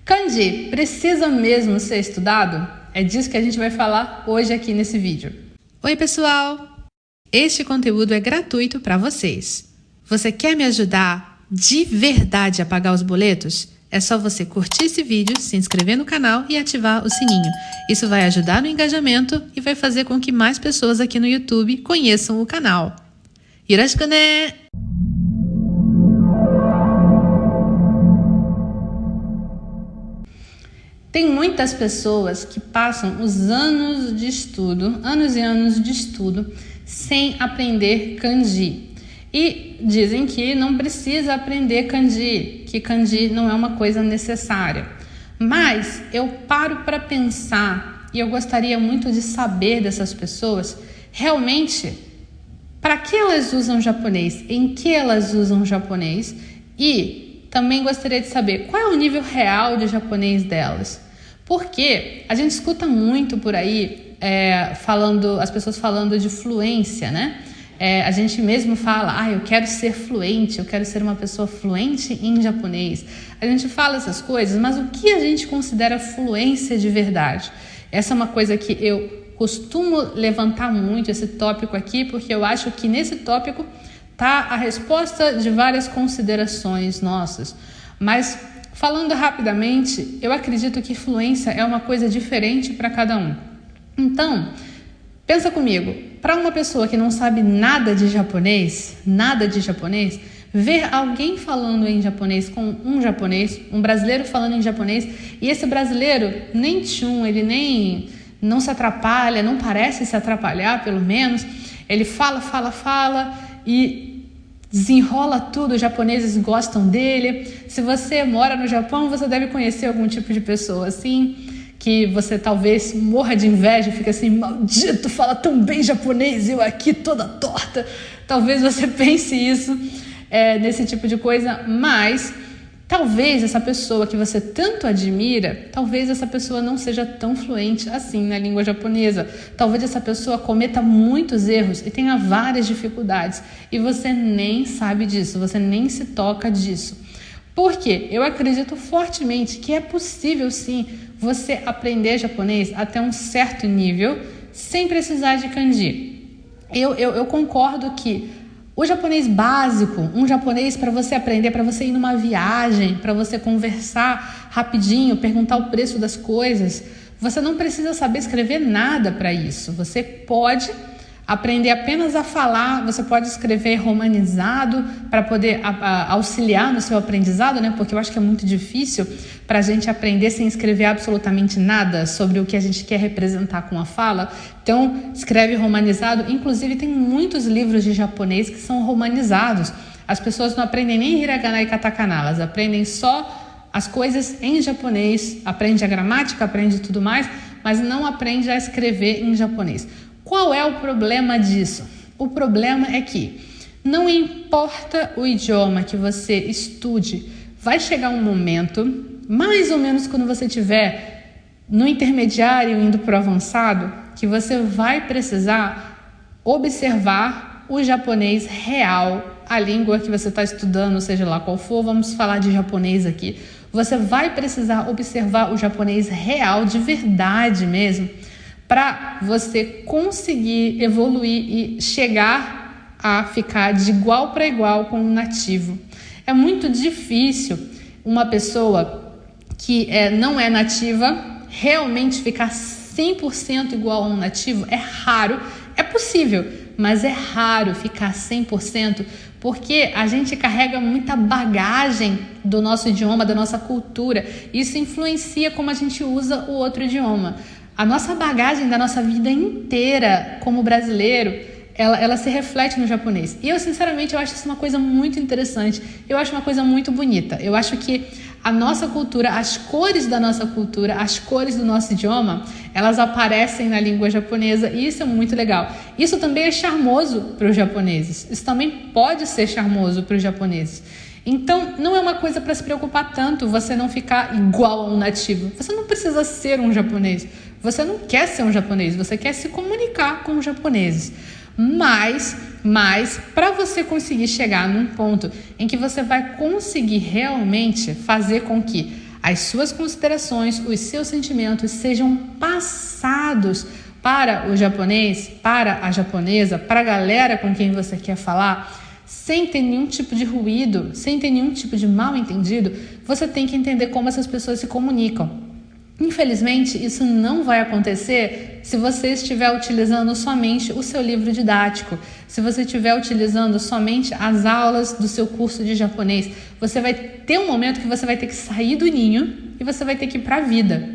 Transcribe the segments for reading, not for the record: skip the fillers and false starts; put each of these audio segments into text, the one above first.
Kanji precisa mesmo ser estudado? É disso que a gente vai falar hoje aqui nesse vídeo. Oi, pessoal! Este conteúdo é gratuito para vocês. Você quer me ajudar de verdade a pagar os boletos? É só você curtir esse vídeo, se inscrever no canal e ativar o sininho. Isso vai ajudar no engajamento e vai fazer com que mais pessoas aqui no YouTube conheçam o canal. Yoroshiku ne! Tem muitas pessoas que passam os anos de estudo, anos e anos de estudo, sem aprender kanji. E dizem que não precisa aprender kanji, que kanji não é uma coisa necessária. Mas eu paro para pensar, e eu gostaria muito de saber dessas pessoas, realmente, para que elas usam japonês, em que elas usam japonês, e também gostaria de saber qual é o nível real de japonês delas. Porque a gente escuta muito por aí as pessoas falando de fluência, né? A gente mesmo fala, eu quero ser fluente, eu quero ser uma pessoa fluente em japonês. A gente fala essas coisas, mas o que a gente considera fluência de verdade? Essa é uma coisa que eu costumo levantar muito, esse tópico aqui, porque eu acho que nesse tópico está a resposta de várias considerações nossas. Mas, falando rapidamente, eu acredito que fluência é uma coisa diferente para cada um. Então, pensa comigo, para uma pessoa que não sabe nada de japonês, ver alguém falando em japonês com um brasileiro falando em japonês, e esse brasileiro ele não se atrapalha, não parece se atrapalhar, pelo menos, ele fala e desenrola tudo, os japoneses gostam dele. Se você mora no Japão, você deve conhecer algum tipo de pessoa assim, que você talvez morra de inveja, fica assim, maldito, fala tão bem japonês, eu aqui toda torta. Talvez você pense isso, nesse tipo de coisa, mas talvez essa pessoa que você tanto admira, talvez essa pessoa não seja tão fluente assim na língua japonesa. Talvez essa pessoa cometa muitos erros e tenha várias dificuldades e você nem sabe disso, você nem se toca disso. Por quê? Eu acredito fortemente que é possível sim você aprender japonês até um certo nível sem precisar de kanji. Eu concordo que o japonês básico, um japonês para você aprender, para você ir numa viagem, para você conversar rapidinho, perguntar o preço das coisas, você não precisa saber escrever nada para isso. Você pode aprender apenas a falar, você pode escrever romanizado para poder auxiliar no seu aprendizado, né? Porque eu acho que é muito difícil para a gente aprender sem escrever absolutamente nada sobre o que a gente quer representar com a fala. Então, escreve romanizado. Inclusive, tem muitos livros de japonês que são romanizados. As pessoas não aprendem nem hiragana e katakana, elas aprendem só as coisas em japonês, aprende a gramática, aprende tudo mais, mas não aprende a escrever em japonês. Qual é o problema disso? O problema é que não importa o idioma que você estude, vai chegar um momento, mais ou menos quando você estiver no intermediário indo para o avançado, que você vai precisar observar o japonês real, a língua que você está estudando, seja lá qual for, vamos falar de japonês aqui. Você vai precisar observar o japonês real, de verdade mesmo, para você conseguir evoluir e chegar a ficar de igual para igual com um nativo. É muito difícil uma pessoa que não é nativa realmente ficar 100% igual a um nativo. É raro, é possível, mas é raro ficar 100%, porque a gente carrega muita bagagem do nosso idioma, da nossa cultura. Isso influencia como a gente usa o outro idioma. A nossa bagagem da nossa vida inteira como brasileiro, ela se reflete no japonês. E eu, sinceramente, eu acho isso uma coisa muito interessante. Eu acho uma coisa muito bonita. Eu acho que a nossa cultura, as cores da nossa cultura, as cores do nosso idioma, elas aparecem na língua japonesa e isso é muito legal. Isso também é charmoso para os japoneses. Isso também pode ser charmoso para os japoneses. Então, não é uma coisa para se preocupar tanto você não ficar igual a um nativo. Você não precisa ser um japonês. Você não quer ser um japonês, você quer se comunicar com os japoneses. Mas para você conseguir chegar num ponto em que você vai conseguir realmente fazer com que as suas considerações, os seus sentimentos sejam passados para o japonês, para a japonesa, para a galera com quem você quer falar, sem ter nenhum tipo de ruído, sem ter nenhum tipo de mal entendido. Você tem que entender como essas pessoas se comunicam. Infelizmente, isso não vai acontecer se você estiver utilizando somente o seu livro didático, se você estiver utilizando somente as aulas do seu curso de japonês. Você vai ter um momento que você vai ter que sair do ninho e você vai ter que ir para a vida.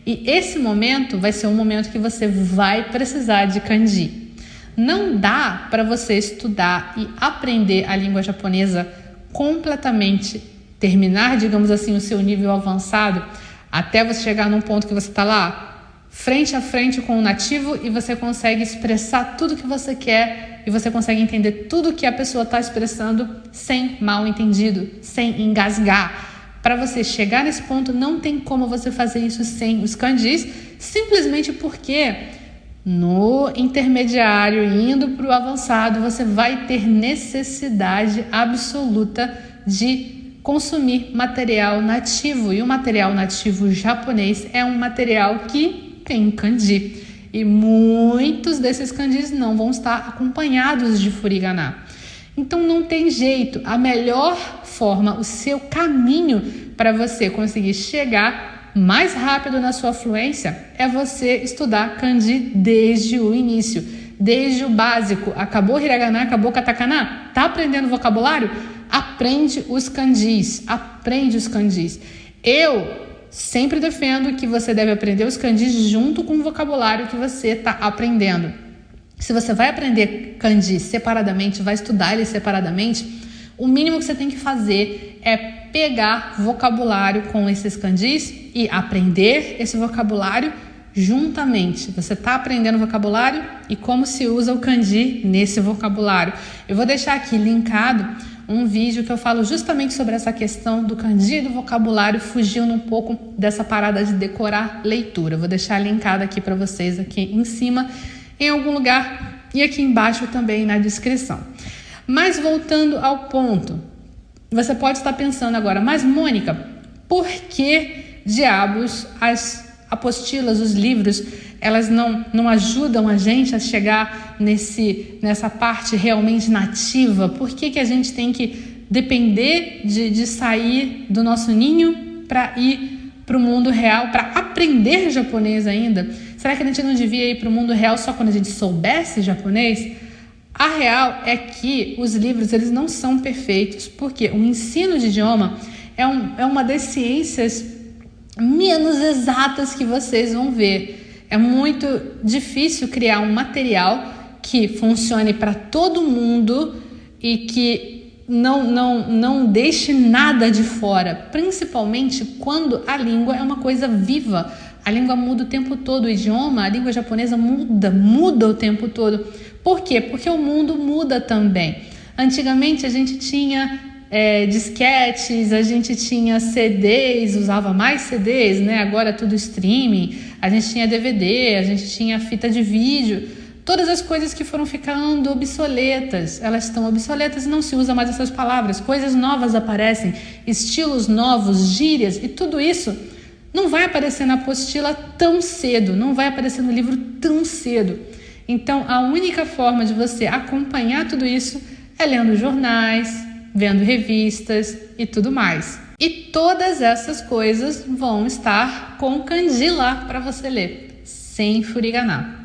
E esse momento vai ser um momento que você vai precisar de kanji. Não dá para você estudar e aprender a língua japonesa completamente, terminar, digamos assim, o seu nível avançado, até você chegar num ponto que você está lá, frente a frente com o nativo, e você consegue expressar tudo que você quer, e você consegue entender tudo que a pessoa está expressando sem mal entendido, sem engasgar. Para você chegar nesse ponto, não tem como você fazer isso sem os kanjis, simplesmente porque no intermediário, indo para o avançado, você vai ter necessidade absoluta de consumir material nativo, e o material nativo japonês é um material que tem kanji, e muitos desses kanjis não vão estar acompanhados de furigana. Então não tem jeito, a melhor forma, o seu caminho para você conseguir chegar mais rápido na sua fluência é você estudar kanji desde o início, desde o básico. Acabou hiragana, acabou katakana? Tá aprendendo vocabulário? Aprende os kanjis, Eu sempre defendo que você deve aprender os kanjis junto com o vocabulário que você está aprendendo. Se você vai aprender kanji separadamente, vai estudar ele separadamente, o mínimo que você tem que fazer é pegar vocabulário com esses kanjis e aprender esse vocabulário juntamente. Você está aprendendo vocabulário e como se usa o kanji nesse vocabulário. Eu vou deixar aqui linkado um vídeo que eu falo justamente sobre essa questão do kanji e do vocabulário, fugindo um pouco dessa parada de decorar leitura. Eu vou deixar linkado aqui para vocês, aqui em cima, em algum lugar, e aqui embaixo também na descrição. Mas voltando ao ponto, você pode estar pensando agora, mas Mônica, por que diabos as apostilas, os livros, elas não ajudam a gente a chegar nessa parte realmente nativa? Por que a gente tem que depender de sair do nosso ninho para ir para o mundo real, para aprender japonês ainda? Será que a gente não devia ir para o mundo real só quando a gente soubesse japonês? A real é que os livros eles não são perfeitos, porque o ensino de idioma é uma das ciências menos exatas que vocês vão ver. É muito difícil criar um material que funcione para todo mundo e que não deixe nada de fora, principalmente quando a língua é uma coisa viva. A língua muda o tempo todo, o idioma, a língua japonesa muda o tempo todo. Por quê? Porque o mundo muda também. Antigamente a gente tinha disquetes, a gente tinha CDs, usava mais CDs, né? Agora é tudo streaming, a gente tinha DVD, a gente tinha fita de vídeo. Todas as coisas que foram ficando obsoletas, elas estão obsoletas e não se usa mais essas palavras. Coisas novas aparecem, estilos novos, gírias, e tudo isso não vai aparecer na apostila tão cedo, não vai aparecer no livro tão cedo. Então, a única forma de você acompanhar tudo isso é lendo jornais, vendo revistas e tudo mais. E todas essas coisas vão estar com kanji lá para você ler, sem furigana.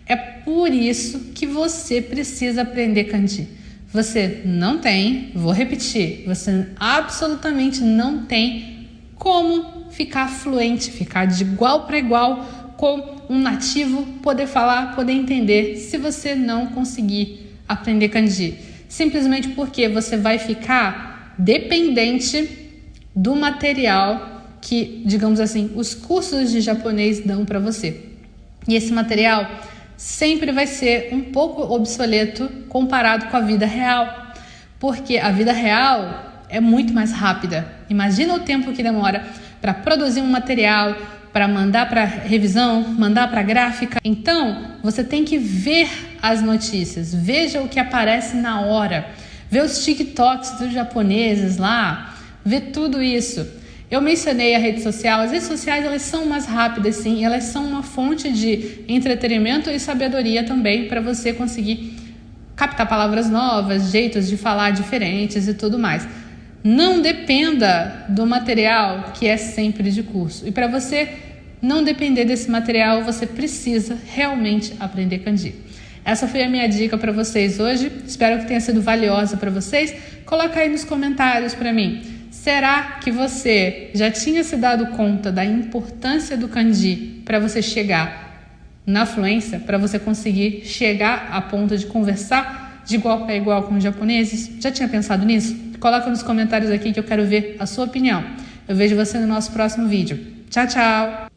É por isso que você precisa aprender kanji. Você não tem, vou repetir, você absolutamente não tem como ficar fluente, ficar de igual para igual com um nativo, poder falar, poder entender, se você não conseguir aprender kanji. Simplesmente porque você vai ficar dependente do material que, digamos assim, os cursos de japonês dão para você. E esse material sempre vai ser um pouco obsoleto comparado com a vida real, porque a vida real é muito mais rápida. Imagina o tempo que demora para produzir um material, para mandar para revisão, mandar para gráfica. Então, você tem que ver as notícias, veja o que aparece na hora, vê os TikToks dos japoneses lá, vê tudo isso. Eu mencionei a rede social. As redes sociais, elas são mais rápidas, sim. Elas são uma fonte de entretenimento e sabedoria também para você conseguir captar palavras novas, jeitos de falar diferentes e tudo mais. Não dependa do material que é sempre de curso. E para você não depender desse material, você precisa realmente aprender kanji. Essa foi a minha dica para vocês hoje. Espero que tenha sido valiosa para vocês. Coloca aí nos comentários para mim. Será que você já tinha se dado conta da importância do kanji para você chegar na fluência, para você conseguir chegar a ponto de conversar de igual para igual com os japoneses? Já tinha pensado nisso? Coloca nos comentários aqui que eu quero ver a sua opinião. Eu vejo você no nosso próximo vídeo. Tchau, tchau!